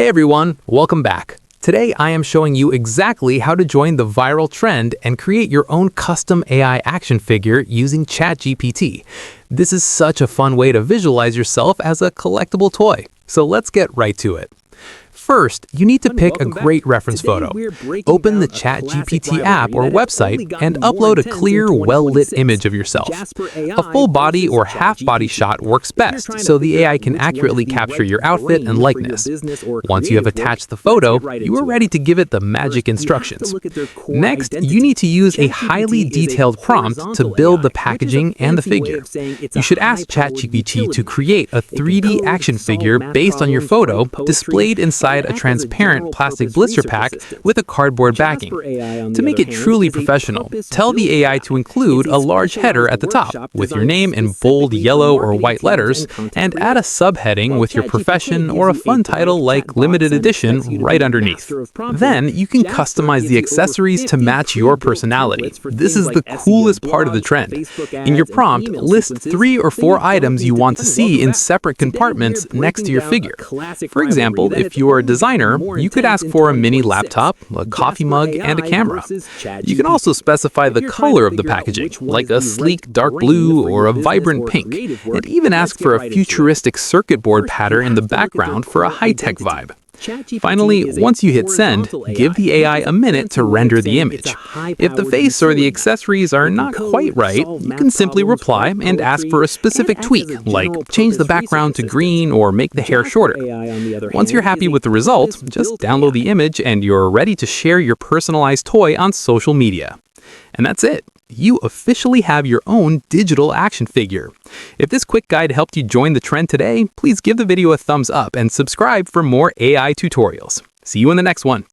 Hey everyone, welcome back. Today I am showing you exactly how to join the viral trend and create your own custom AI action figure using ChatGPT. This is such a fun way to visualize yourself as a collectible toy. So let's get right to it. First, you need to pick a great reference photo. Open the ChatGPT app or website and upload a clear, well-lit image of yourself. A full body or half-body shot works best, so the AI can accurately capture your outfit and likeness. Once you have attached the photo, you are ready to give it the magic instructions. Next, you need to use a highly detailed prompt to build the packaging and the figure. You should ask ChatGPT to create a 3D action figure based on your photo displayed inside a transparent plastic blister pack with a cardboard backing. To make it truly professional, tell the AI to include a large header at the top with your name in bold yellow or white letters and add a subheading with your profession or a fun title like limited edition right underneath. Then you can customize the accessories to match your personality. This is the coolest part of the trend. In your prompt, list 3 or 4 items you want to see in separate compartments next to your figure. For example, if you are a designer, you could ask for a mini laptop, a coffee mug, and a camera. You can also specify the color of the packaging, like a sleek dark blue or a vibrant pink, and even ask for a futuristic circuit board pattern in the background for a high-tech vibe. Finally, once you hit send, give the AI a minute to render the image. If the face or the accessories are not quite right, you can simply reply and ask for a specific tweak, like change the background to green or make the hair shorter. Once you're happy with the result, just download the image and you're ready to share your personalized toy on social media. And that's it. You officially have your own digital action figure. If this quick guide helped you join the trend today, please give the video a thumbs up and subscribe for more AI tutorials. See you in the next one.